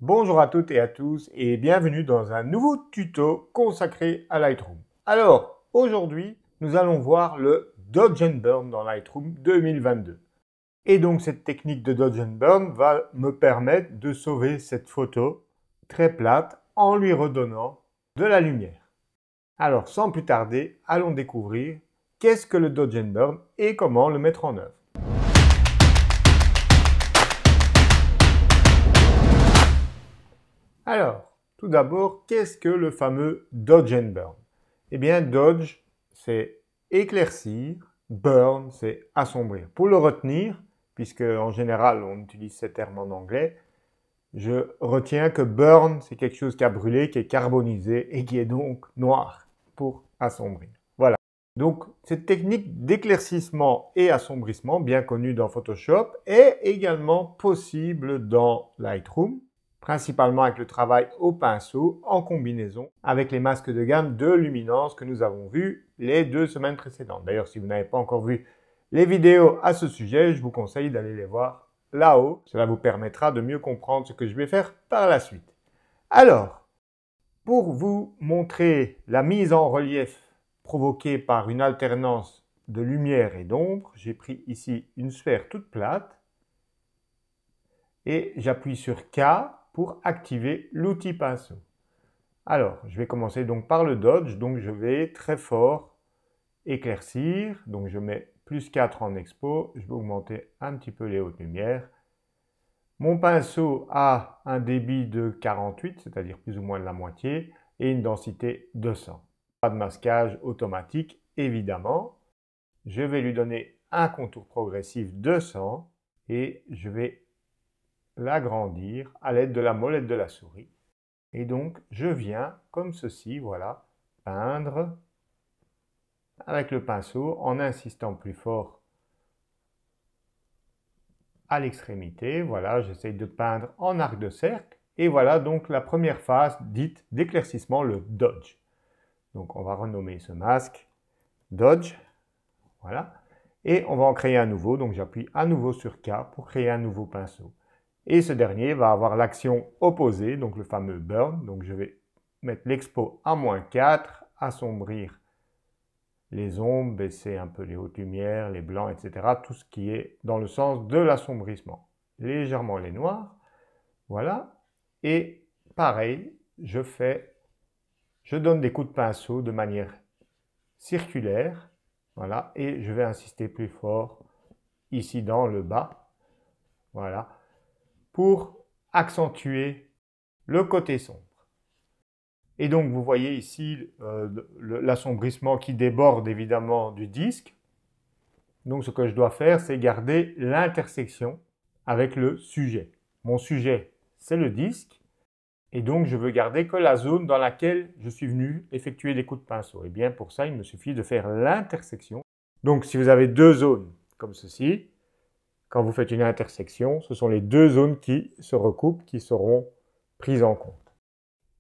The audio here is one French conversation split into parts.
Bonjour à toutes et à tous et bienvenue dans un nouveau tuto consacré à Lightroom. Alors, aujourd'hui, nous allons voir le Dodge and Burn dans Lightroom 2022. Et donc, cette technique de Dodge and Burn va me permettre de sauver cette photo très plate en lui redonnant de la lumière. Alors, sans plus tarder, allons découvrir qu'est-ce que le Dodge and Burn et comment le mettre en œuvre. Alors, tout d'abord, qu'est-ce que le fameux Dodge and Burn? Eh bien, Dodge, c'est éclaircir, Burn, c'est assombrir. Pour le retenir, puisque en général on utilise ces termes en anglais, je retiens que Burn, c'est quelque chose qui a brûlé, qui est carbonisé et qui est donc noir pour assombrir. Voilà. Donc, cette technique d'éclaircissement et assombrissement, bien connue dans Photoshop, est également possible dans Lightroom, principalement avec le travail au pinceau en combinaison avec les masques de gamme de luminance que nous avons vus les 2 semaines précédentes. D'ailleurs, si vous n'avez pas encore vu les vidéos à ce sujet, je vous conseille d'aller les voir là-haut. Cela vous permettra de mieux comprendre ce que je vais faire par la suite. Alors, pour vous montrer la mise en relief provoquée par une alternance de lumière et d'ombre, j'ai pris ici une sphère toute plate et j'appuie sur K pour activer l'outil pinceau. Alors, je vais commencer donc par le Dodge, donc je vais très fort éclaircir, donc je mets plus 4 en expo, je vais augmenter un petit peu les hautes lumières. Mon pinceau a un débit de 48, c'est-à-dire plus ou moins de la moitié, et une densité de 100. Pas de masquage automatique, évidemment. Je vais lui donner un contour progressif de 100 et je vais l'agrandir à l'aide de la molette de la souris. Et donc, je viens, comme ceci, voilà, peindre avec le pinceau en insistant plus fort à l'extrémité. Voilà, j'essaye de peindre en arc de cercle. Et voilà donc la première phase dite d'éclaircissement, le Dodge. Donc, on va renommer ce masque Dodge. Voilà. Et on va en créer un nouveau. Donc, j'appuie à nouveau sur K pour créer un nouveau pinceau. Et ce dernier va avoir l'action opposée, donc le fameux Burn. Donc, je vais mettre l'expo à -4, assombrir les ombres, baisser un peu les hautes lumières, les blancs, etc. Tout ce qui est dans le sens de l'assombrissement. Légèrement les noirs. Voilà. Et pareil, je donne des coups de pinceau de manière circulaire. Voilà. Et je vais insister plus fort ici dans le bas. Voilà. Pour accentuer le côté sombre. Et donc, vous voyez ici l'assombrissement qui déborde évidemment du disque. Donc, ce que je dois faire, c'est garder l'intersection avec le sujet. Mon sujet, c'est le disque. Et donc, je veux garder que la zone dans laquelle je suis venu effectuer des coups de pinceau. Et bien, pour ça, il me suffit de faire l'intersection. Donc, si vous avez deux zones comme ceci, quand vous faites une intersection, ce sont les deux zones qui se recoupent, qui seront prises en compte.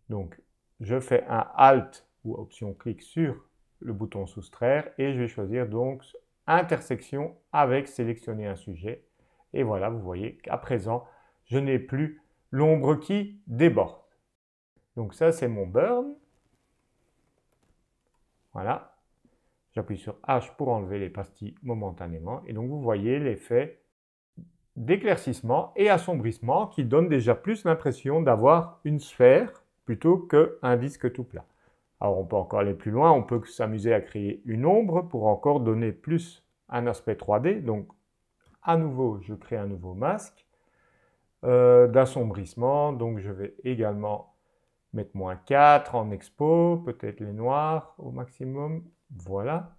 Donc, je fais un Alt ou option clic sur le bouton soustraire et je vais choisir donc intersection avec sélectionner un sujet. Et voilà, vous voyez qu'à présent, je n'ai plus l'ombre qui déborde. Donc ça, c'est mon burn. Voilà. J'appuie sur H pour enlever les pastilles momentanément. Et donc, vous voyez l'effet d'éclaircissement et assombrissement qui donne déjà plus l'impression d'avoir une sphère plutôt qu'un disque tout plat. Alors, on peut encore aller plus loin. On peut s'amuser à créer une ombre pour encore donner plus un aspect 3D. Donc, à nouveau, je crée un nouveau masque d'assombrissement. Donc, je vais également mettre -4 en expo, peut-être les noirs au maximum. Voilà.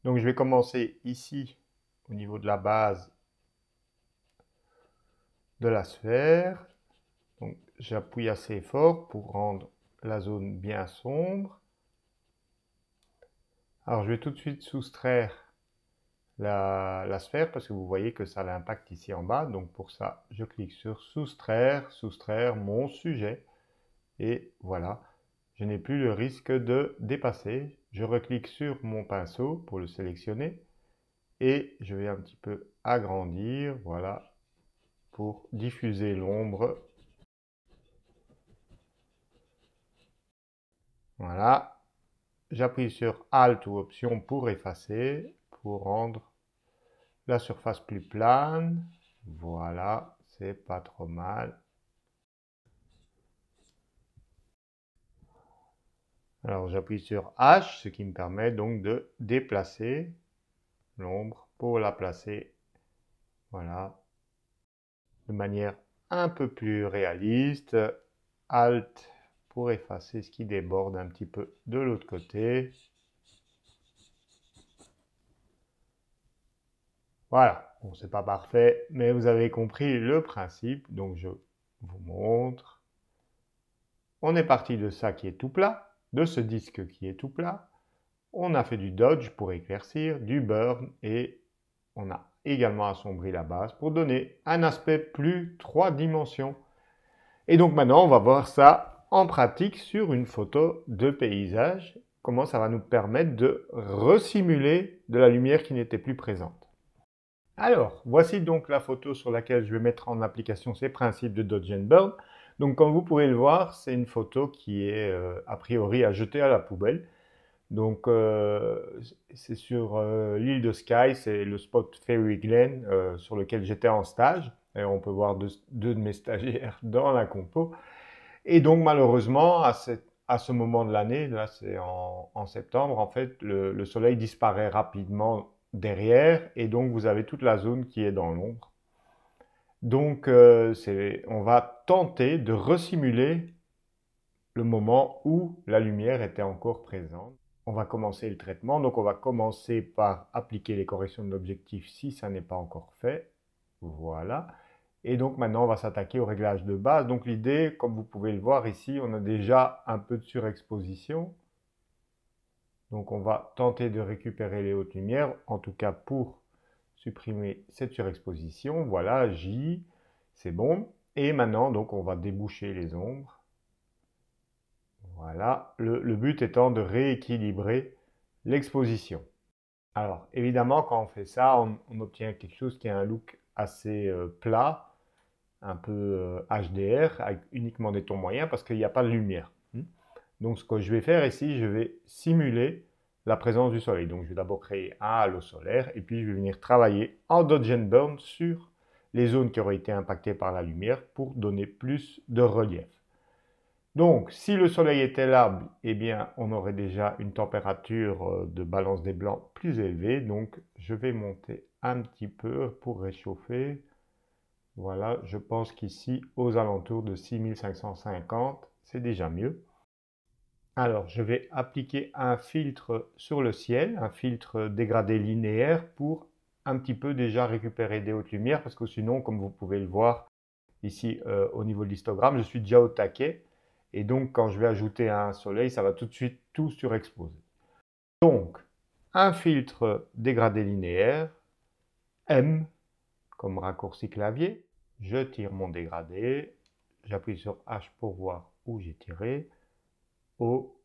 Donc, je vais commencer ici au niveau de la base de la sphère. Donc, j'appuie assez fort pour rendre la zone bien sombre. Alors, je vais tout de suite soustraire la sphère parce que vous voyez que ça a l'impact ici en bas. Donc, pour ça, je clique sur soustraire, soustraire mon sujet. Et voilà, je n'ai plus le risque de dépasser. Je reclique sur mon pinceau pour le sélectionner. Et je vais un petit peu agrandir, voilà, pour diffuser l'ombre Voilà. J'appuie sur Alt ou Option pour effacer, pour rendre la surface plus plane. Voilà, c'est pas trop mal. Alors j'appuie sur H, ce qui me permet donc de déplacer l'ombre pour la placer, voilà, de manière un peu plus réaliste. Alt pour effacer ce qui déborde un petit peu de l'autre côté. Voilà, bon, c'est pas parfait, mais vous avez compris le principe, donc je vous montre. On est parti de ça qui est tout plat, de ce disque qui est tout plat. On a fait du dodge pour éclaircir, du burn et on a également assombri la base pour donner un aspect plus 3 dimensions. Et donc maintenant, on va voir ça en pratique sur une photo de paysage, comment ça va nous permettre de resimuler de la lumière qui n'était plus présente. Alors, voici donc la photo sur laquelle je vais mettre en application ces principes de Dodge and Burn. Donc, comme vous pouvez le voir, c'est une photo qui est a priori à jeter à la poubelle. Donc, c'est sur l'île de Skye, c'est le spot Fairy Glen sur lequel j'étais en stage. Et on peut voir deux de mes stagiaires dans la compo. Et donc, malheureusement, à ce moment de l'année, là c'est en septembre, en fait, le soleil disparaît rapidement derrière et donc vous avez toute la zone qui est dans l'ombre. Donc, on va tenter de resimuler le moment où la lumière était encore présente. On va commencer le traitement, donc on va commencer par appliquer les corrections de l'objectif si ça n'est pas encore fait. Voilà. Et donc maintenant, on va s'attaquer au réglage de base. Donc l'idée, comme vous pouvez le voir ici, on a déjà un peu de surexposition. Donc on va tenter de récupérer les hautes lumières, en tout cas pour supprimer cette surexposition. Voilà, J, c'est bon. Et maintenant, donc on va déboucher les ombres. Voilà, le but étant de rééquilibrer l'exposition. Alors, évidemment, quand on fait ça, on obtient quelque chose qui a un look assez plat, un peu HDR, avec uniquement des tons moyens, parce qu'il n'y a pas de lumière. Donc, ce que je vais faire ici, je vais simuler la présence du soleil. Donc, je vais d'abord créer un halo solaire, et puis je vais venir travailler en Dodge and Burn sur les zones qui auraient été impactées par la lumière pour donner plus de relief. Donc, si le soleil était là, eh bien, on aurait déjà une température de balance des blancs plus élevée. Donc, je vais monter un petit peu pour réchauffer. Voilà, je pense qu'ici, aux alentours de 6550, c'est déjà mieux. Alors, je vais appliquer un filtre sur le ciel, un filtre dégradé linéaire pour un petit peu déjà récupérer des hautes lumières, parce que sinon, comme vous pouvez le voir ici au niveau de l'histogramme, je suis déjà au taquet. Et donc, quand je vais ajouter un soleil, ça va tout de suite tout surexposer. Donc, un filtre dégradé linéaire, M comme raccourci clavier. Je tire mon dégradé, j'appuie sur H pour voir où j'ai tiré, O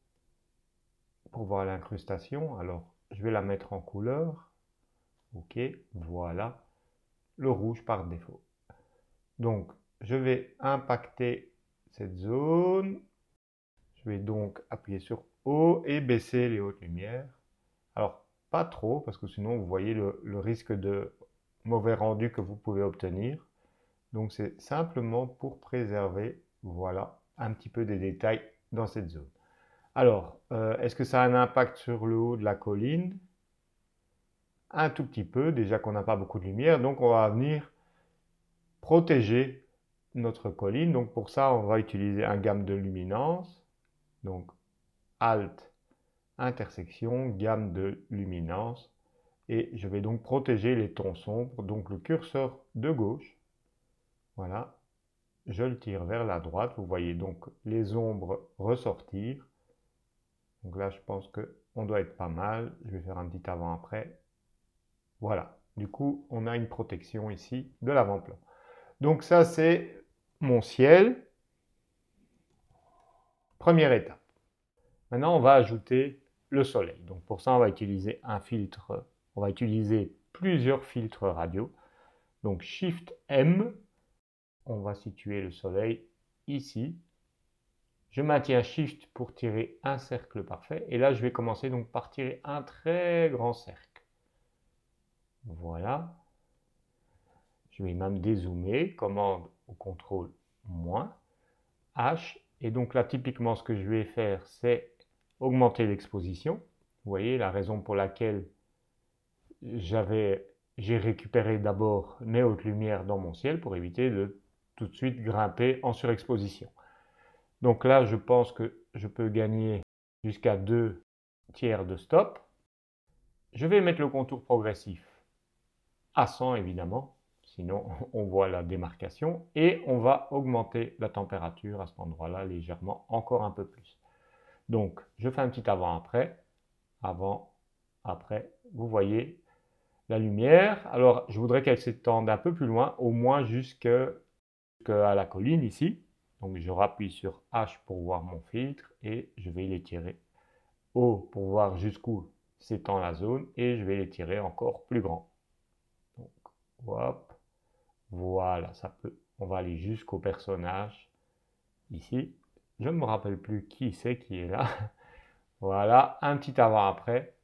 pour voir l'incrustation. Alors, je vais la mettre en couleur. OK, voilà, le rouge par défaut. Donc, je vais impacter cette zone. Je vais donc appuyer sur O et baisser les hautes lumières. Alors, pas trop, parce que sinon, vous voyez le risque de mauvais rendu que vous pouvez obtenir. Donc, c'est simplement pour préserver, voilà, un petit peu des détails dans cette zone. Alors, est-ce que ça a un impact sur le haut de la colline? Un tout petit peu, déjà qu'on n'a pas beaucoup de lumière. Donc, on va venir protéger notre colline. Donc, pour ça, on va utiliser un gamme de luminance. Donc, Alt, intersection, gamme de luminance. Et je vais donc protéger les tons sombres. Donc, le curseur de gauche, voilà, je le tire vers la droite. Vous voyez donc les ombres ressortir. Donc là, je pense qu'on doit être pas mal. Je vais faire un petit avant-après. Voilà. Du coup, on a une protection ici de l'avant-plan. Donc ça, c'est mon ciel. Première étape. Maintenant, on va ajouter le soleil. Donc pour ça, on va utiliser un filtre. On va utiliser plusieurs filtres radio. Donc Shift M. On va situer le soleil ici. Je maintiens Shift pour tirer un cercle parfait. Et là, je vais commencer donc par tirer un très grand cercle. Voilà. Je vais même dézoomer. Commande ou contrôle moins. H. Et donc là, typiquement, ce que je vais faire, c'est augmenter l'exposition. Vous voyez la raison pour laquelle j'ai récupéré d'abord mes hautes lumières dans mon ciel pour éviter de tout de suite grimper en surexposition. Donc là, je pense que je peux gagner jusqu'à 2 tiers de stop. Je vais mettre le contour progressif à 100 évidemment, sinon on voit la démarcation. Et on va augmenter la température à cet endroit-là légèrement, encore un peu plus. Donc je fais un petit avant-après. Avant, après, vous voyez la lumière. Alors je voudrais qu'elle s'étende un peu plus loin, au moins jusqu'à la colline ici. Donc je rappuie sur H pour voir mon filtre et je vais l'étirer. O pour voir jusqu'où s'étend la zone et je vais l'étirer encore plus grand. Donc hop, voilà, ça peut. On va aller jusqu'au personnage ici. Je ne me rappelle plus qui c'est qui est là. Voilà, un petit avant-après.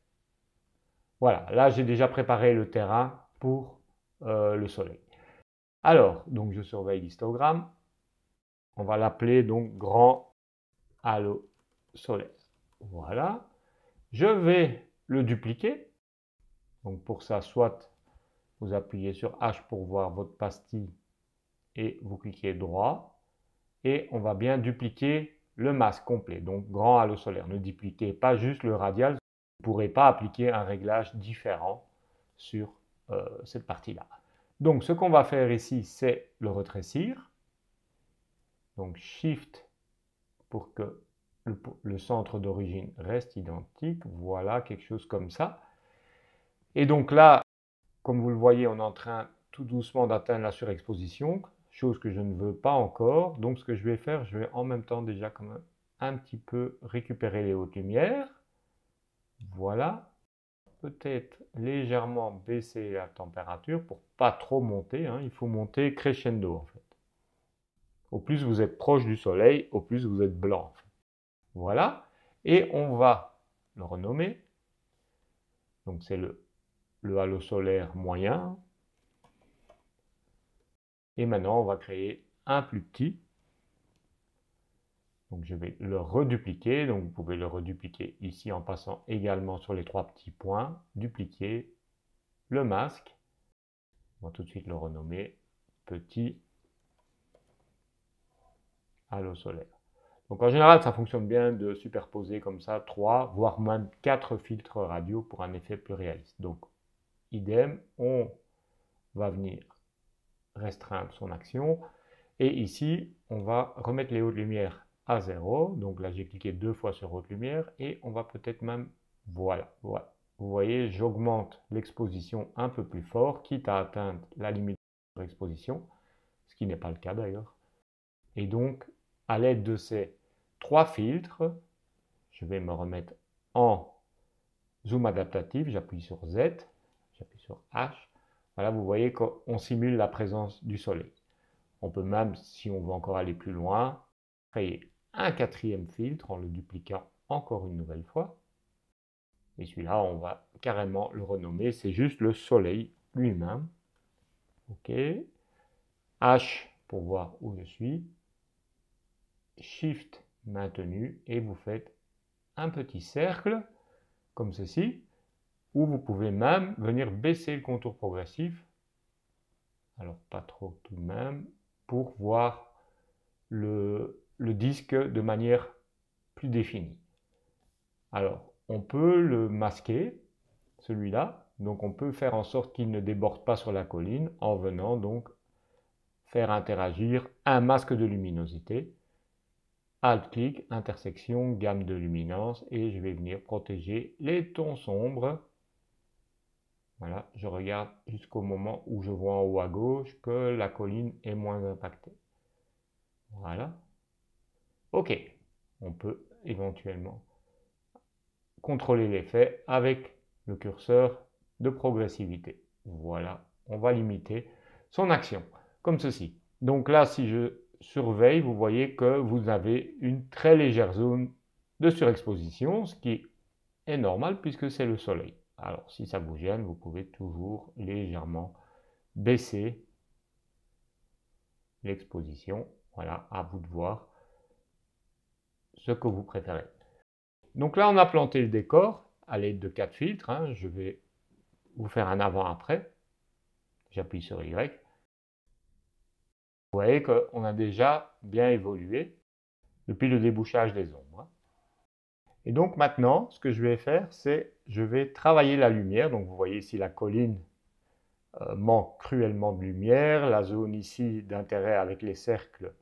Voilà, là j'ai déjà préparé le terrain pour le soleil. Alors, donc je surveille l'histogramme. On va l'appeler donc grand halo solaire. Voilà. Je vais le dupliquer. Donc pour ça, soit vous appuyez sur H pour voir votre pastille et vous cliquez droit. Et on va bien dupliquer le masque complet. Donc grand halo solaire. Ne dupliquez pas juste le radial. Vous ne pourrez pas appliquer un réglage différent sur cette partie-là. Donc ce qu'on va faire ici, c'est le rétrécir. Donc Shift pour que le centre d'origine reste identique. Voilà, quelque chose comme ça. Et donc là, comme vous le voyez, on est en train tout doucement d'atteindre la surexposition, chose que je ne veux pas encore. Donc ce que je vais faire, je vais en même temps déjà quand même un petit peu récupérer les hautes lumières. Voilà. Peut-être légèrement baisser la température pour pas trop monter. Il faut monter crescendo en fait. Au plus vous êtes proche du soleil, au plus vous êtes blanc. Voilà. Et on va le renommer. Donc c'est le halo solaire moyen. Et maintenant, on va créer un plus petit. Donc je vais le redupliquer. Donc vous pouvez le redupliquer ici en passant également sur les 3 petits points. Dupliquer le masque. On va tout de suite le renommer petit halo solaire. Donc en général, ça fonctionne bien de superposer comme ça 3, voire même 4 filtres radio pour un effet plus réaliste. Donc idem, on va venir restreindre son action. Et ici, on va remettre les hautes lumières à 0. Donc là, j'ai cliqué 2 fois sur haute lumière et on va peut-être même, voilà. Vous voyez, j'augmente l'exposition un peu plus fort, quitte à atteindre la limite de l'exposition, ce qui n'est pas le cas d'ailleurs. Et donc, à l'aide de ces 3 filtres, je vais me remettre en zoom adaptatif. J'appuie sur Z, j'appuie sur H. Voilà, vous voyez qu'on simule la présence du soleil. On peut même, si on veut encore aller plus loin, créer un 4e filtre en le dupliquant encore une nouvelle fois. Et celui-là, on va carrément le renommer. C'est juste le soleil lui-même. OK. H pour voir où je suis. Shift maintenu. Et vous faites un petit cercle, comme ceci, où vous pouvez même venir baisser le contour progressif. Alors, pas trop tout de même, pour voir le disque de manière plus définie. Alors, on peut le masquer, celui-là. Donc, on peut faire en sorte qu'il ne déborde pas sur la colline en venant donc faire interagir un masque de luminosité. Alt-clic, intersection, gamme de luminance et je vais venir protéger les tons sombres. Voilà, je regarde jusqu'au moment où je vois en haut à gauche que la colline est moins impactée. Voilà. OK, on peut éventuellement contrôler l'effet avec le curseur de progressivité. Voilà, on va limiter son action, comme ceci. Donc là, si je surveille, vous voyez que vous avez une très légère zone de surexposition, ce qui est normal puisque c'est le soleil. Alors si ça vous gêne, vous pouvez toujours légèrement baisser l'exposition. Voilà, à vous de voir ce que vous préférez. Donc là, on a planté le décor à l'aide de 4 filtres. Je vais vous faire un avant-après. J'appuie sur Y. Vous voyez qu'on a déjà bien évolué depuis le débouchage des ombres. Et donc maintenant, ce que je vais faire, c'est je vais travailler la lumière. Donc vous voyez ici la colline manque cruellement de lumière. La zone ici d'intérêt avec les cercles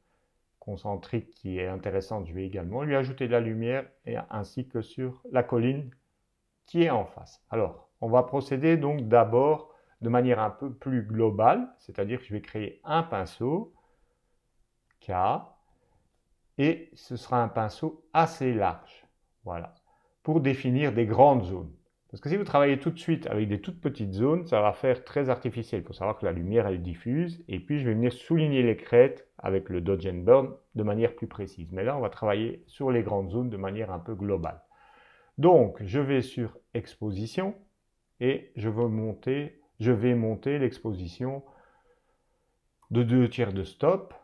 concentriques qui est intéressante, je vais également lui ajouter de la lumière et ainsi que sur la colline qui est en face. Alors, on va procéder donc d'abord de manière un peu plus globale, c'est-à-dire que je vais créer un pinceau K et ce sera un pinceau assez large, voilà, pour définir des grandes zones. Parce que si vous travaillez tout de suite avec des toutes petites zones, ça va faire très artificiel. Il faut savoir que la lumière, elle diffuse. Et puis, je vais venir souligner les crêtes avec le Dodge and Burn de manière plus précise. Mais là, on va travailler sur les grandes zones de manière un peu globale. Donc, je vais sur Exposition et je vais monter l'exposition de 2/3 de stop.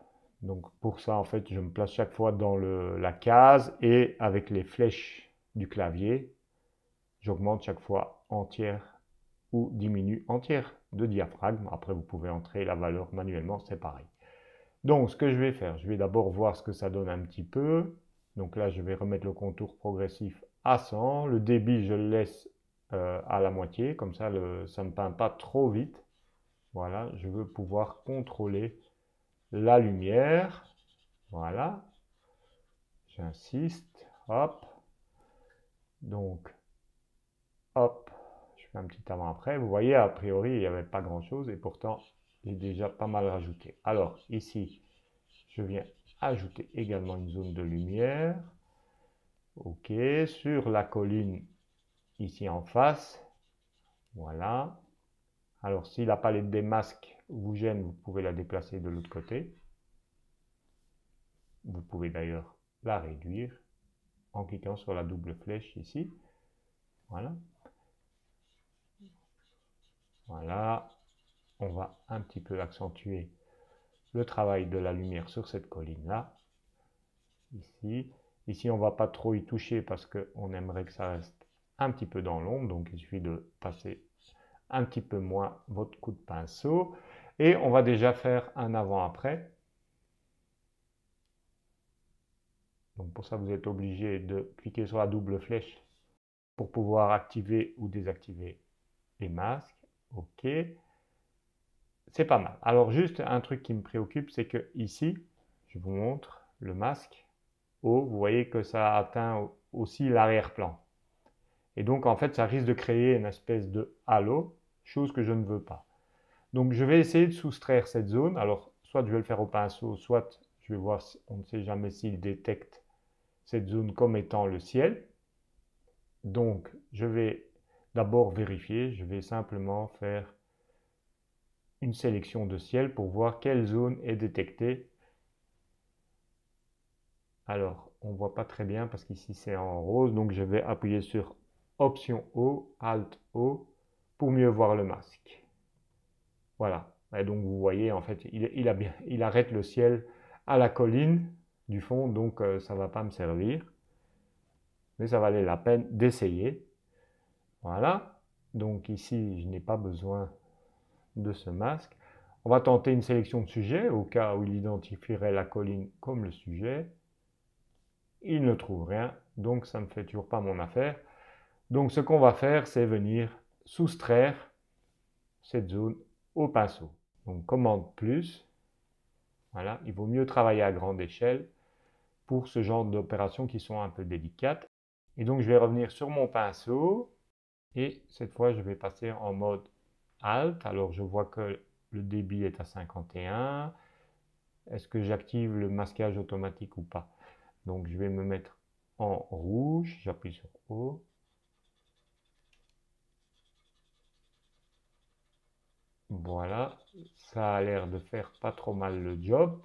Donc, pour ça, en fait, je me place chaque fois dans la case et avec les flèches du clavier, j'augmente chaque fois entière ou diminue entière de diaphragme. Après, vous pouvez entrer la valeur manuellement, c'est pareil. Donc, ce que je vais faire, je vais d'abord voir ce que ça donne un petit peu. Donc là, je vais remettre le contour progressif à 100. Le débit, je le laisse à la moitié, comme ça, ça ne peint pas trop vite. Voilà, je veux pouvoir contrôler la lumière. Voilà, j'insiste, hop. Donc, hop, je fais un petit avant-après. Vous voyez, a priori, il n'y avait pas grand-chose et pourtant, j'ai déjà pas mal rajouté. Alors, ici, je viens ajouter également une zone de lumière. OK, sur la colline, ici en face. Voilà. Alors, si la palette des masques vous gêne, vous pouvez la déplacer de l'autre côté. Vous pouvez d'ailleurs la réduire en cliquant sur la double flèche ici. Voilà. Voilà. On va un petit peu accentuer le travail de la lumière sur cette colline-là. Ici, on ne va pas trop y toucher parce qu'on aimerait que ça reste un petit peu dans l'ombre. Donc, il suffit de passer un petit peu moins votre coup de pinceau. Et on va déjà faire un avant-après. Donc, pour ça, vous êtes obligé de cliquer sur la double flèche pour pouvoir activer ou désactiver les masques. OK. C'est pas mal. Alors, juste un truc qui me préoccupe, c'est que ici, je vous montre le masque. Vous voyez que ça atteint aussi l'arrière-plan. Et donc, en fait, ça risque de créer une espèce de halo, chose que je ne veux pas. Donc, je vais essayer de soustraire cette zone. Alors, soit je vais le faire au pinceau, soit je vais voir, on ne sait jamais s'il détecte cette zone comme étant le ciel. Donc, je vais d'abord vérifier. Je vais simplement faire une sélection de ciel pour voir quelle zone est détectée. Alors, on ne voit pas très bien parce qu'ici c'est en rose, donc je vais appuyer sur Option O, Alt O pour mieux voir le masque. Voilà. Et donc vous voyez, en fait, il arrête le ciel à la colline du fond, donc ça ne va pas me servir. Mais ça valait la peine d'essayer. Voilà. Donc ici, je n'ai pas besoin de ce masque. On va tenter une sélection de sujet au cas où il identifierait la colline comme le sujet. Il ne trouve rien, donc ça ne fait toujours pas mon affaire. Donc ce qu'on va faire, c'est venir soustraire cette zone au pinceau. Donc commande plus, voilà, il vaut mieux travailler à grande échelle pour ce genre d'opérations qui sont un peu délicates. Et donc je vais revenir sur mon pinceau et cette fois je vais passer en mode Alt. Alors je vois que le débit est à 51. Est-ce que j'active le masquage automatique ou pas? Donc je vais me mettre en rouge, j'appuie sur O. Voilà, ça a l'air de faire pas trop mal le job.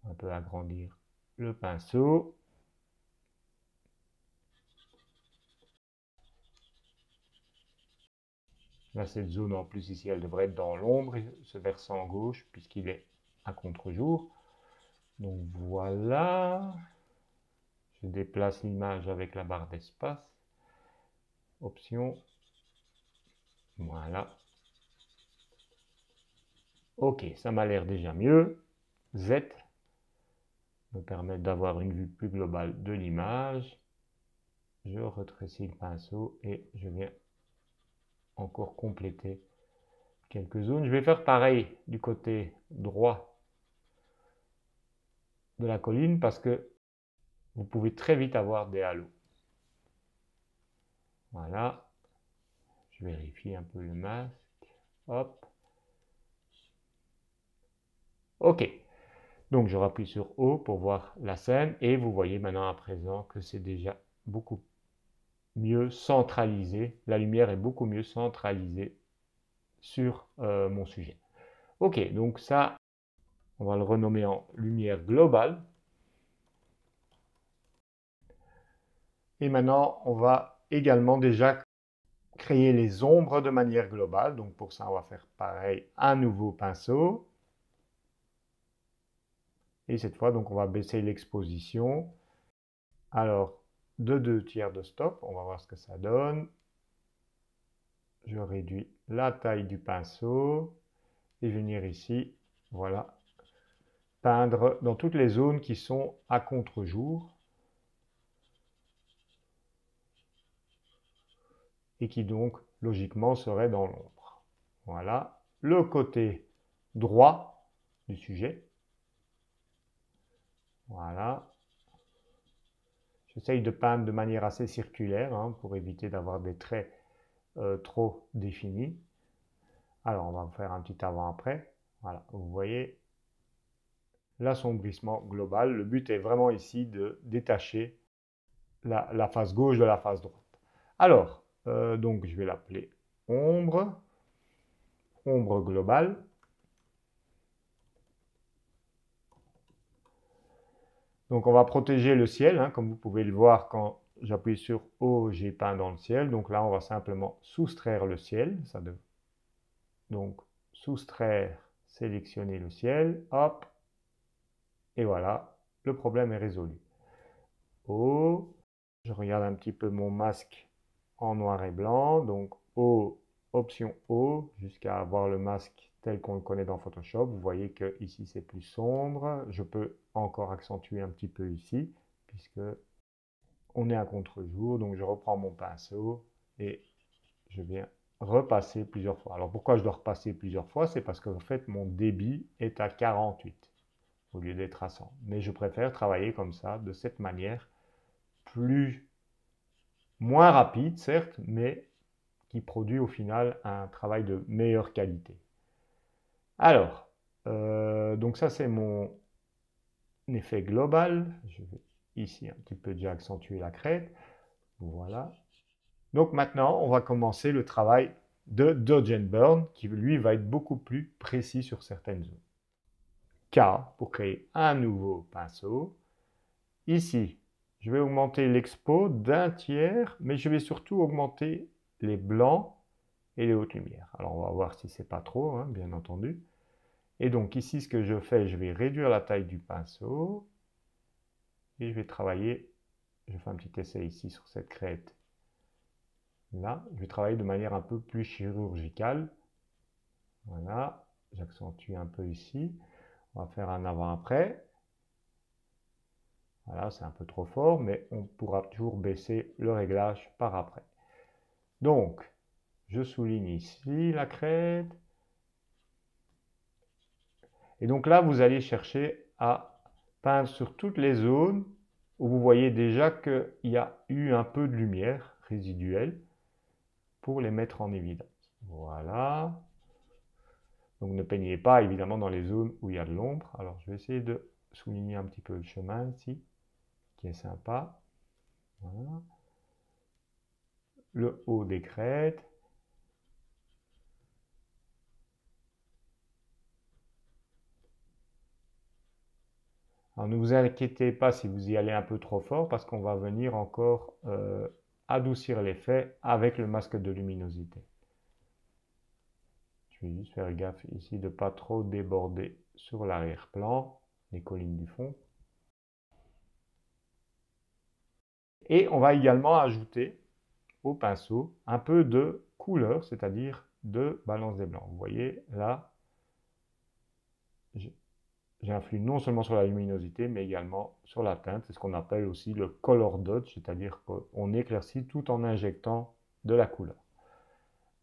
un peu agrandir le pinceau. Là, cette zone en plus ici, elle devrait être dans l'ombre, ce versant gauche, puisqu'il est à contre-jour. Donc voilà. Je déplace l'image avec la barre d'espace. Option. Voilà. Ok, ça m'a l'air déjà mieux. Z me permet d'avoir une vue plus globale de l'image. Je rétrécis le pinceau et je viens encore compléter quelques zones. Je vais faire pareil du côté droit de la colline parce que vous pouvez très vite avoir des halos. Voilà. Je vérifie un peu le masque. Hop. Ok. Donc je rappuie sur O pour voir la scène et vous voyez maintenant à présent que c'est déjà beaucoup mieux centralisé. La lumière est beaucoup mieux centralisée sur mon sujet. Ok, donc ça, on va le renommer en lumière globale. Et maintenant, on va également déjà créer les ombres de manière globale. Donc pour ça, on va faire pareil, un nouveau pinceau. Et cette fois, donc, on va baisser l'exposition. Alors, de 2/3 de stop, on va voir ce que ça donne. Je réduis la taille du pinceau et je vais venir ici, voilà, peindre dans toutes les zones qui sont à contre-jour et qui donc logiquement seraient dans l'ombre. Voilà, le côté droit du sujet. Voilà. J'essaye de peindre de manière assez circulaire hein, pour éviter d'avoir des traits trop définis. Alors, on va faire un petit avant-après. Voilà, vous voyez l'assombrissement global. Le but est vraiment ici de détacher la face gauche de la face droite. Alors, donc je vais l'appeler ombre, ombre globale. Donc on va protéger le ciel, hein, comme vous pouvez le voir quand j'appuie sur O, j'ai peint dans le ciel. Donc là, on va simplement soustraire le ciel. Donc soustraire, sélectionner le ciel, hop, et voilà, le problème est résolu. O, je regarde un petit peu mon masque en noir et blanc, donc O, option O, jusqu'à avoir le masque tel qu'on le connaît dans Photoshop. Vous voyez que ici c'est plus sombre. Je peux encore accentuer un petit peu ici, puisque on est à contre-jour. Donc je reprends mon pinceau et je viens repasser plusieurs fois. Alors pourquoi je dois repasser plusieurs fois? C'est parce qu'en fait mon débit est à 48 au lieu d'être à 100. Mais je préfère travailler comme ça, de cette manière, moins rapide certes, mais qui produit au final un travail de meilleure qualité. Alors, donc ça c'est mon effet global. Je vais ici un petit peu déjà accentuer la crête. Voilà. Donc maintenant, on va commencer le travail de Dodge and Burn, qui lui va être beaucoup plus précis sur certaines zones. K pour créer un nouveau pinceau. Ici, je vais augmenter l'expo d'1/3, mais je vais surtout augmenter les blancs et les hautes lumières. Alors on va voir si c'est pas trop, hein, bien entendu. Et donc ici, ce que je fais, je vais réduire la taille du pinceau et je vais travailler. Je fais un petit essai ici sur cette crête. Là, je vais travailler de manière un peu plus chirurgicale. Voilà, j'accentue un peu ici. On va faire un avant-après. Voilà, c'est un peu trop fort, mais on pourra toujours baisser le réglage par après. Donc, je souligne ici la crête. Et donc là, vous allez chercher à peindre sur toutes les zones où vous voyez déjà qu'il y a eu un peu de lumière résiduelle pour les mettre en évidence. Voilà. Donc ne peignez pas évidemment dans les zones où il y a de l'ombre. Alors je vais essayer de souligner un petit peu le chemin ici, qui est sympa. Voilà. Le haut des crêtes. Alors ne vous inquiétez pas si vous y allez un peu trop fort parce qu'on va venir encore adoucir l'effet avec le masque de luminosité. Je vais juste faire gaffe ici de ne pas trop déborder sur l'arrière-plan, les collines du fond. Et on va également ajouter au pinceau un peu de couleur, c'est-à-dire de balance des blancs. Vous voyez là, j'influe non seulement sur la luminosité, mais également sur la teinte. C'est ce qu'on appelle aussi le color dodge, c'est-à-dire qu'on éclaircit tout en injectant de la couleur.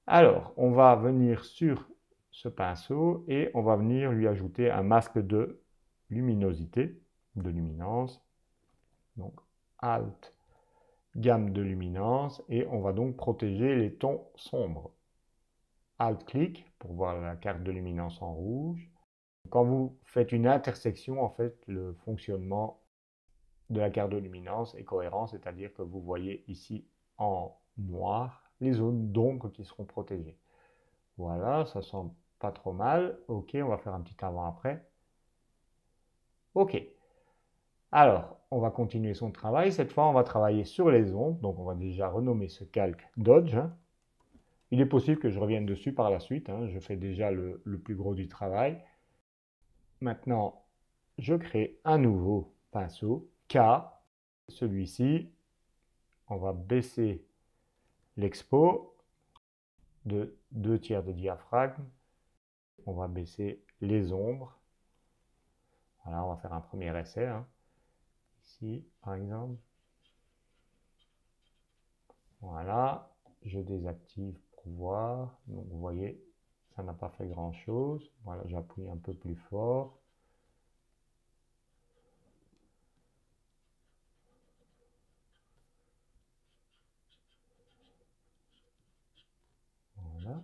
Alors, on va venir sur ce pinceau et on va venir lui ajouter un masque de luminosité, de luminance. Donc, Alt, gamme de luminance, et on va donc protéger les tons sombres. Alt-clic pour voir la carte de luminance en rouge. Quand vous faites une intersection, en fait, le fonctionnement de la carte de luminance est cohérent, c'est-à-dire que vous voyez ici en noir les zones d'ombre qui seront protégées. Voilà, ça semble pas trop mal. Ok, on va faire un petit avant-après. Ok. Alors, on va continuer son travail. Cette fois, on va travailler sur les ombres. Donc, on va déjà renommer ce calque Dodge. Il est possible que je revienne dessus par la suite. Je fais déjà le plus gros du travail. Maintenant, je crée un nouveau pinceau, K. Celui-ci, on va baisser l'expo de 2/3 de diaphragme. On va baisser les ombres. Voilà, on va faire un premier essai. Ici, par exemple. Voilà, je désactive pour voir. Donc, vous voyez, ça n'a pas fait grand-chose. Voilà, j'appuie un peu plus fort. Voilà.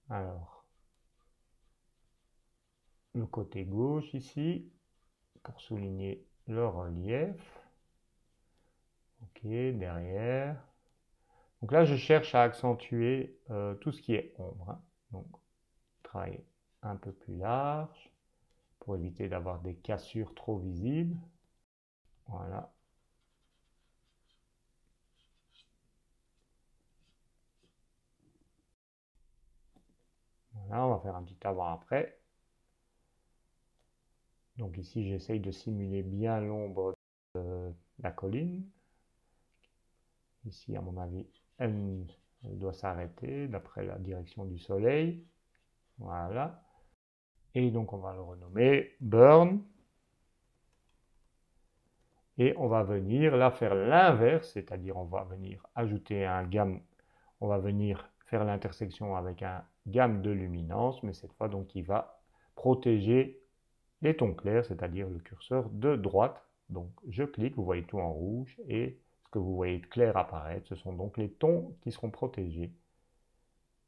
Alors, le côté gauche ici, pour souligner le relief. Ok, derrière. Donc là, je cherche à accentuer tout ce qui est ombre. Donc, travailler un peu plus large pour éviter d'avoir des cassures trop visibles. Voilà. Voilà, on va faire un petit avant-après. Donc ici, j'essaye de simuler bien l'ombre de la colline. Ici, à mon avis, elle doit s'arrêter d'après la direction du soleil. Voilà. Et donc, on va le renommer Burn. Et on va venir là faire l'inverse, c'est-à-dire on va venir ajouter un gamme, on va venir faire l'intersection avec un gamme de luminance, mais cette fois donc qui va protéger les tons clairs, c'est-à-dire le curseur de droite. Donc je clique, vous voyez tout en rouge, et ce que vous voyez de clair apparaître, ce sont donc les tons qui seront protégés.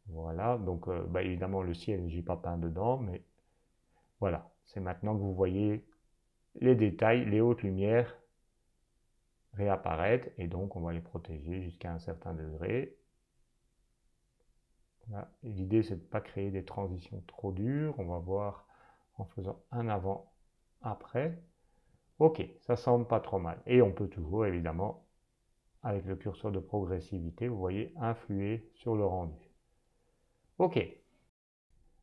Voilà, donc évidemment le ciel, j'ai pas peint dedans, mais voilà, c'est maintenant que vous voyez les détails, les hautes lumières réapparaître, et donc on va les protéger jusqu'à un certain degré. L'idée c'est de ne pas créer des transitions trop dures, on va voir en faisant un avant-après. Ok, ça semble pas trop mal. Et on peut toujours évidemment, avec le curseur de progressivité, vous voyez, influer sur le rendu. Ok.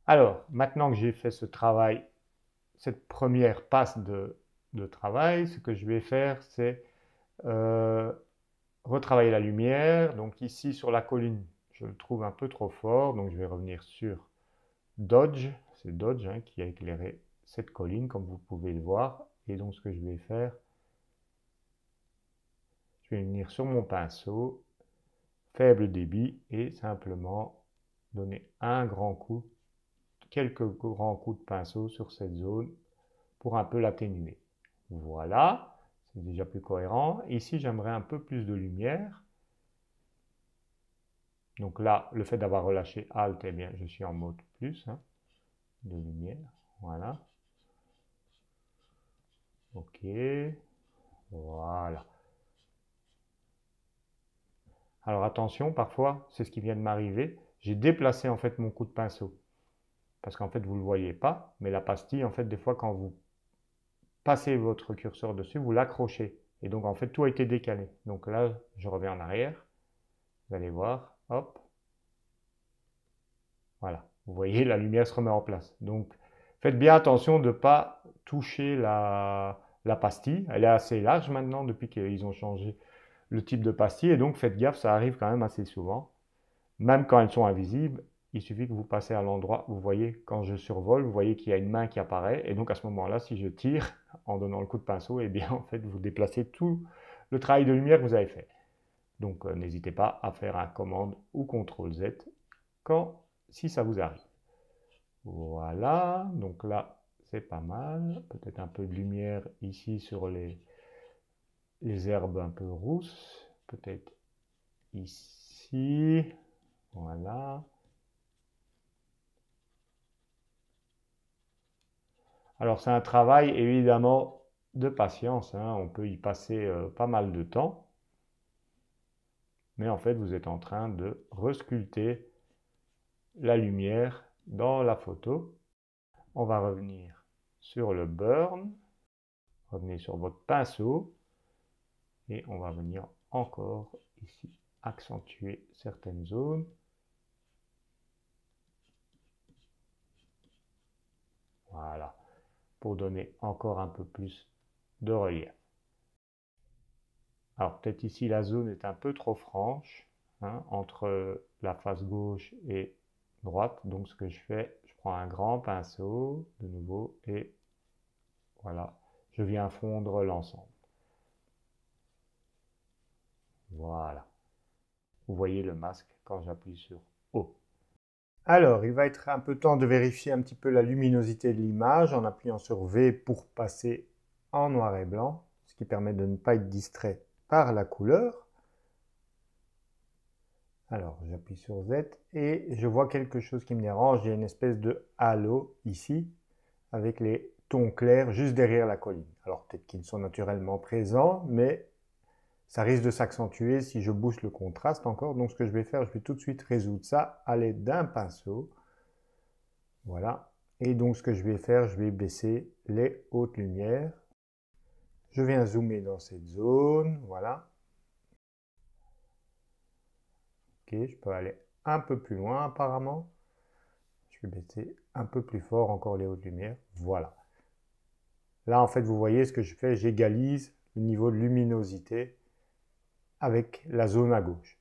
Alors, maintenant que j'ai fait ce travail, cette première passe de travail, ce que je vais faire, c'est retravailler la lumière. Donc ici, sur la colline, je le trouve un peu trop fort. Donc je vais revenir sur Dodge. C'est Dodge qui a éclairé cette colline, comme vous pouvez le voir. Et donc ce que je vais faire, je vais venir sur mon pinceau, faible débit, et simplement donner un grand coup, quelques grands coups de pinceau sur cette zone pour un peu l'atténuer. Voilà, c'est déjà plus cohérent. Ici, j'aimerais un peu plus de lumière. Donc là, le fait d'avoir relâché Alt, eh bien, je suis en mode plus de lumière. Voilà. Ok. Voilà. Alors attention, parfois, c'est ce qui vient de m'arriver. J'ai déplacé en fait mon coup de pinceau. parce qu'en fait vous ne le voyez pas, mais la pastille, en fait, des fois quand vous passez votre curseur dessus, vous l'accrochez. Et donc en fait tout a été décalé. Donc là, je reviens en arrière, vous allez voir, hop, voilà. Vous voyez, la lumière se remet en place. Donc faites bien attention de ne pas toucher la pastille. Elle est assez large maintenant depuis qu'ils ont changé le type de pastille. Et donc faites gaffe, ça arrive quand même assez souvent. Même quand elles sont invisibles, il suffit que vous passez à l'endroit, vous voyez, quand je survole, vous voyez qu'il y a une main qui apparaît, et donc à ce moment-là, si je tire en donnant le coup de pinceau, eh bien en fait, vous déplacez tout le travail de lumière que vous avez fait. Donc n'hésitez pas à faire un commande ou CTRL Z si ça vous arrive. Voilà, donc là, c'est pas mal. Peut-être un peu de lumière ici sur les herbes un peu rousses. Peut-être ici. Voilà. Alors c'est un travail évidemment de patience, hein. On peut y passer pas mal de temps, mais en fait vous êtes en train de resculpter la lumière dans la photo. On va revenir sur le burn, revenez sur votre pinceau et on va venir encore ici accentuer certaines zones. Voilà, pour donner encore un peu plus de relief. Alors peut-être ici la zone est un peu trop franche, hein, entre la face gauche et droite. Donc ce que je fais, je prends un grand pinceau de nouveau et voilà, je viens fondre l'ensemble. Voilà. Vous voyez le masque quand j'appuie sur O. Alors, il va être un peu temps de vérifier un petit peu la luminosité de l'image en appuyant sur V pour passer en noir et blanc, ce qui permet de ne pas être distrait par la couleur. Alors, j'appuie sur Z et je vois quelque chose qui me dérange. Il y a une espèce de halo ici, avec les tons clairs juste derrière la colline. Alors, peut-être qu'ils sont naturellement présents, mais ça risque de s'accentuer si je booste le contraste encore. Donc, ce que je vais faire, je vais tout de suite résoudre ça à l'aide d'un pinceau. Voilà. Et donc, ce que je vais faire, je vais baisser les hautes lumières. Je viens zoomer dans cette zone. Voilà. Ok, je peux aller un peu plus loin apparemment. Je vais baisser un peu plus fort encore les hautes lumières. Voilà. Là, en fait, vous voyez ce que je fais, j'égalise le niveau de luminosité avec la zone à gauche.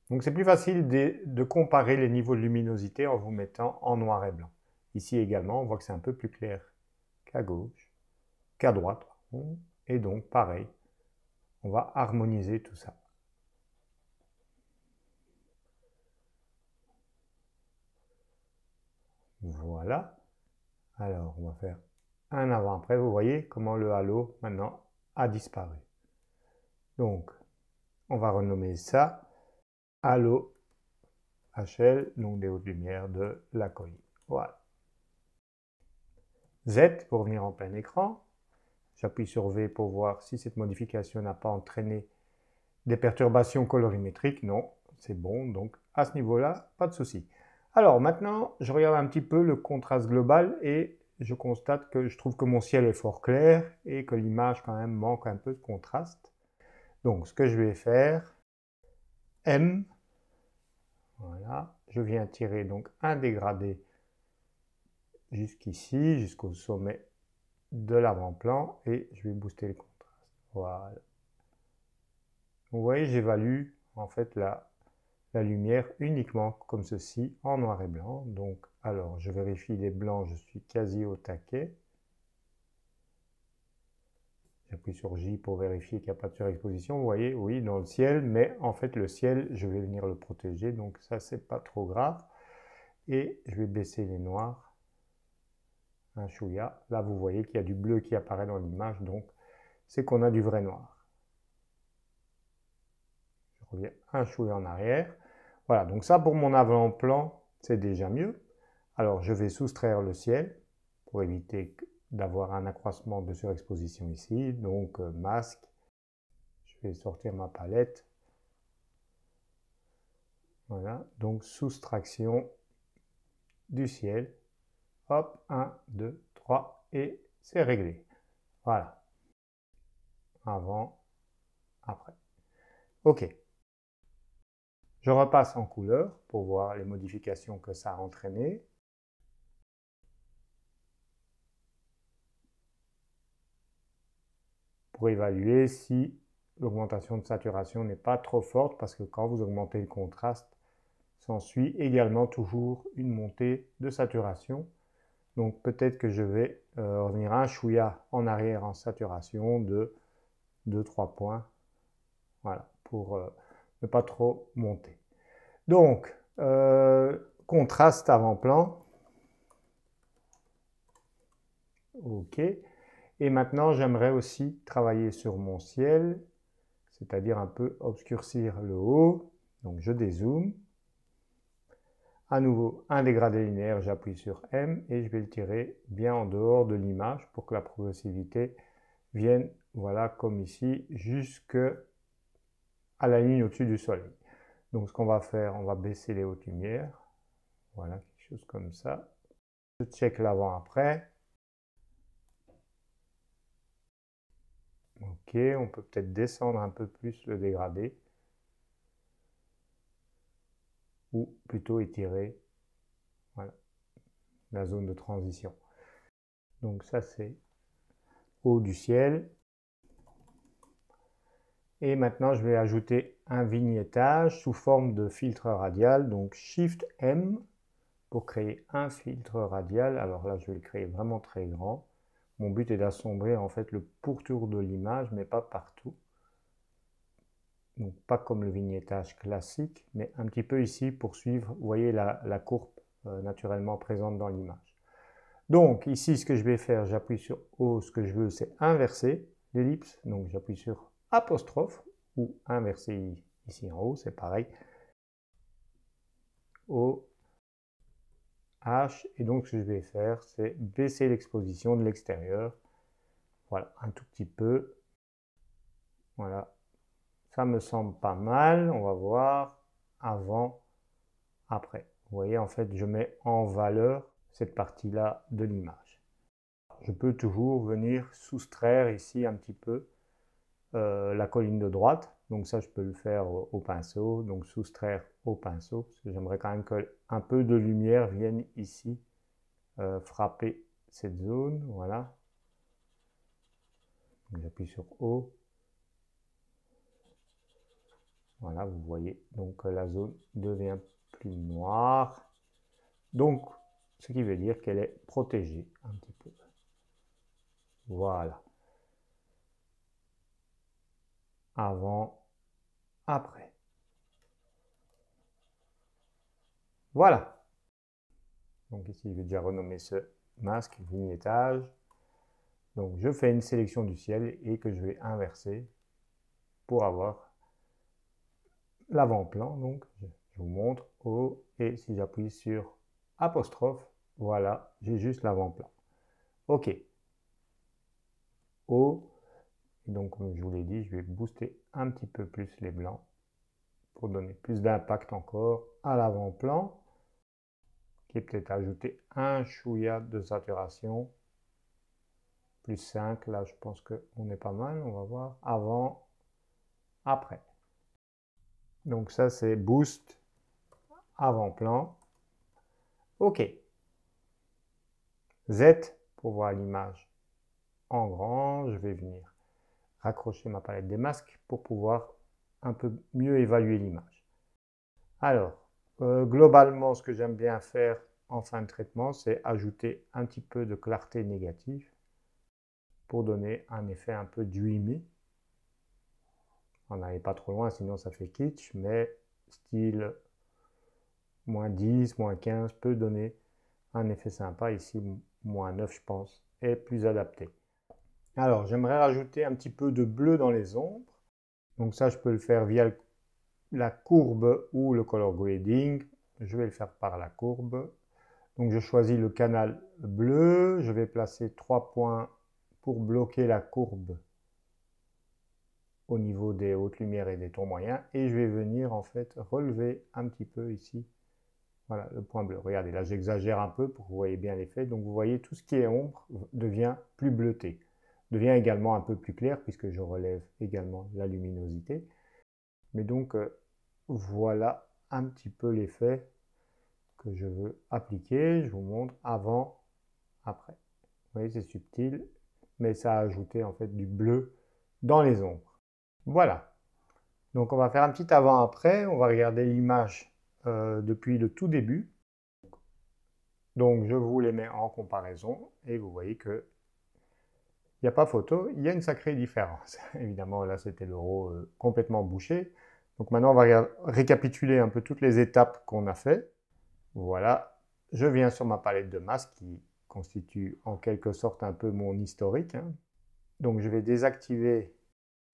Donc, c'est plus facile de comparer les niveaux de luminosité en vous mettant en noir et blanc. Ici également, on voit que c'est un peu plus clair qu'à gauche, qu'à droite. Et donc, pareil, on va harmoniser tout ça. Voilà. Alors, on va faire un avant-après. Vous voyez comment le halo, maintenant, a disparu. Donc, on va renommer ça halo HL, donc des hautes lumières de la colline. Voilà. Z pour venir en plein écran. J'appuie sur V pour voir si cette modification n'a pas entraîné des perturbations colorimétriques. Non, c'est bon. Donc, à ce niveau-là, pas de souci. Alors, maintenant, je regarde un petit peu le contraste global et je constate que je trouve que mon ciel est fort clair et que l'image, quand même, manque un peu de contraste. Donc, ce que je vais faire, M, voilà, je viens tirer donc un dégradé jusqu'ici, jusqu'au sommet de l'avant-plan et je vais booster le contraste. Voilà. Vous voyez, j'évalue en fait la lumière uniquement comme ceci en noir et blanc. Donc, alors, je vérifie les blancs, je suis quasi au taquet. J'appuie sur J pour vérifier qu'il n'y a pas de surexposition. Vous voyez, oui, dans le ciel, mais en fait, le ciel, je vais venir le protéger, donc ça, c'est pas trop grave. Et je vais baisser les noirs un chouïa. Là, vous voyez qu'il y a du bleu qui apparaît dans l'image, donc c'est qu'on a du vrai noir. Je reviens un chouïa en arrière. Voilà, donc ça, pour mon avant-plan, c'est déjà mieux. Alors, je vais soustraire le ciel pour éviter d'avoir un accroissement de surexposition ici. Donc, masque. Je vais sortir ma palette. Voilà, donc soustraction du ciel. Hop, 1, 2, 3 et c'est réglé. Voilà. Avant, après. OK. Je repasse en couleur pour voir les modifications que ça a entraînées. Pour évaluer si l'augmentation de saturation n'est pas trop forte, parce que quand vous augmentez le contraste, s'ensuit également toujours une montée de saturation. Donc peut-être que je vais revenir un chouïa en arrière en saturation de 2-3 points. Voilà, pour ne pas trop monter. Donc, contraste avant-plan. OK. Et maintenant, j'aimerais aussi travailler sur mon ciel, c'est-à-dire un peu obscurcir le haut. Donc je dézoome. À nouveau, un dégradé linéaire, j'appuie sur M et je vais le tirer bien en dehors de l'image pour que la progressivité vienne, voilà, comme ici, jusque à la ligne au-dessus du soleil. Donc ce qu'on va faire, on va baisser les hautes lumières. Voilà, quelque chose comme ça. Je check l'avant-après. Ok, on peut peut-être descendre un peu plus le dégradé. Ou plutôt étirer, voilà, la zone de transition. Donc ça c'est haut du ciel. Et maintenant je vais ajouter un vignettage sous forme de filtre radial. Donc Shift M pour créer un filtre radial. Alors là je vais le créer vraiment très grand. Mon but est d'assombrir en fait le pourtour de l'image, mais pas partout. Donc pas comme le vignettage classique, mais un petit peu ici pour suivre, vous voyez la courbe naturellement présente dans l'image. Donc ici ce que je vais faire, j'appuie sur O, ce que je veux c'est inverser l'ellipse, donc j'appuie sur apostrophe ou inverser ici en haut, c'est pareil. O, H, et donc ce que je vais faire c'est baisser l'exposition de l'extérieur, voilà, un tout petit peu, voilà. Ça me semble pas mal, on va voir avant, après. Vous voyez, en fait, je mets en valeur cette partie-là de l'image. Je peux toujours venir soustraire ici un petit peu la colline de droite. Donc ça, je peux le faire au pinceau, donc soustraire au pinceau, parce que j'aimerais quand même qu'un peu de lumière vienne ici frapper cette zone, voilà. J'appuie sur O. Voilà, vous voyez, donc la zone devient plus noire. Donc, ce qui veut dire qu'elle est protégée un petit peu. Voilà. Avant, après. Voilà. Donc ici, je vais déjà renommer ce masque vignettage. Donc je fais une sélection du ciel et que je vais inverser pour avoir l'avant-plan. Donc je vous montre O et si j'appuie sur apostrophe, voilà, j'ai juste l'avant-plan. OK. O. Et donc comme je vous l'ai dit, je vais booster un petit peu plus les blancs pour donner plus d'impact encore à l'avant-plan. Qui est peut-être ajouter un chouïa de saturation. Plus 5, là je pense qu'on est pas mal, on va voir. Avant, après. Donc ça c'est boost, avant-plan. OK. Z pour voir l'image en grand. Je vais venir raccrocher ma palette des masques pour pouvoir un peu mieux évaluer l'image. Alors, globalement, ce que j'aime bien faire en fin de traitement, c'est ajouter un petit peu de clarté négative pour donner un effet un peu dreamy. On n'allait pas trop loin, sinon ça fait kitsch, mais style moins 10, moins 15 peut donner un effet sympa. Ici, moins 9, je pense, est plus adapté. Alors, j'aimerais rajouter un petit peu de bleu dans les ombres. Donc ça, je peux le faire via la courbe ou le color grading. Je vais le faire par la courbe. Donc je choisis le canal bleu. Je vais placer 3 points pour bloquer la courbe au niveau des hautes lumières et des tons moyens. Et je vais venir en fait relever un petit peu ici Voilà, le point bleu. Regardez, là j'exagère un peu pour que vous voyez bien l'effet. Donc vous voyez, tout ce qui est ombre devient plus bleuté. Devient également un peu plus clair puisque je relève également la luminosité. Mais donc voilà un petit peu l'effet que je veux appliquer. Je vous montre avant, après. Vous voyez, c'est subtil, mais ça a ajouté en fait du bleu dans les ombres. Voilà. Donc on va faire un petit avant-après. On va regarder l'image depuis le tout début. Donc je vous les mets en comparaison et vous voyez que il n'y a pas photo, il y a une sacrée différence. Évidemment, là c'était le RAW complètement bouché. Donc maintenant on va récapituler un peu toutes les étapes qu'on a fait. Voilà, je viens sur ma palette de masques qui constitue en quelque sorte un peu mon historique. Donc je vais désactiver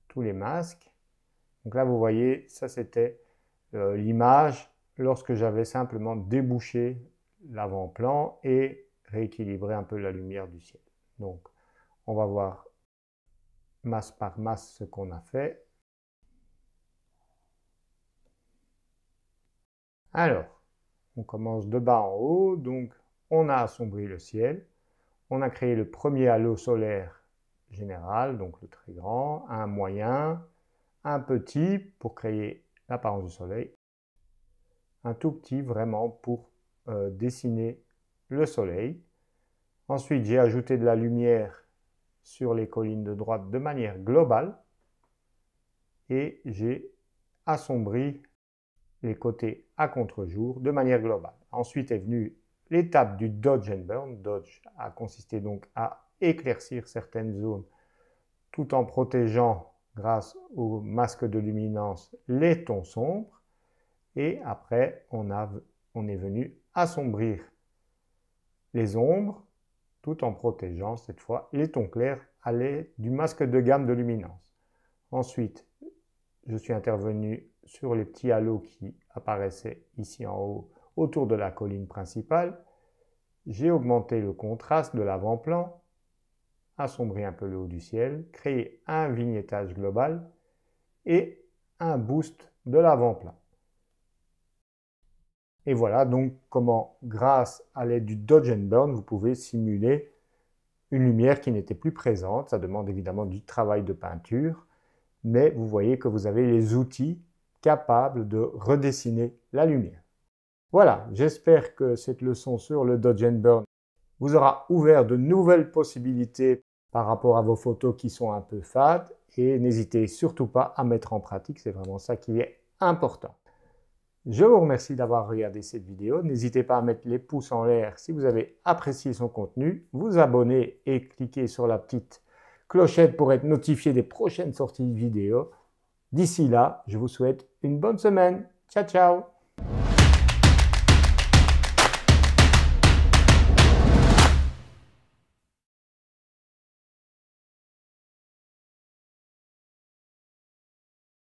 tous les masques. Donc là vous voyez, ça c'était l'image lorsque j'avais simplement débouché l'avant-plan et rééquilibré un peu la lumière du ciel. Donc on va voir masse par masse ce qu'on a fait. Alors, on commence de bas en haut, donc on a assombri le ciel, on a créé le premier halo solaire général, donc le très grand, un moyen, un petit pour créer l'apparence du soleil, un tout petit vraiment pour dessiner le soleil. Ensuite, j'ai ajouté de la lumière sur les collines de droite de manière globale et j'ai assombri les côtés à contre-jour de manière globale. Ensuite est venue l'étape du Dodge and Burn. Dodge a consisté donc à éclaircir certaines zones tout en protégeant grâce au masque de luminance les tons sombres. Et après, on est venu assombrir les ombres tout en protégeant cette fois les tons clairs à l'aide du masque de gamme de luminance. Ensuite, je suis intervenu sur les petits halos qui apparaissaient ici en haut autour de la colline principale. J'ai augmenté le contraste de l'avant-plan, assombri un peu le haut du ciel, créé un vignettage global et un boost de l'avant-plan. Et voilà donc comment, grâce à l'aide du Dodge and Burn, vous pouvez simuler une lumière qui n'était plus présente. Ça demande évidemment du travail de peinture, mais vous voyez que vous avez les outils capables de redessiner la lumière. Voilà, j'espère que cette leçon sur le Dodge and Burn vous aura ouvert de nouvelles possibilités par rapport à vos photos qui sont un peu fades et n'hésitez surtout pas à mettre en pratique, c'est vraiment ça qui est important. Je vous remercie d'avoir regardé cette vidéo. N'hésitez pas à mettre les pouces en l'air si vous avez apprécié son contenu, vous abonner et cliquer sur la petite clochette pour être notifié des prochaines sorties de vidéos. D'ici là, je vous souhaite une bonne semaine. Ciao, ciao!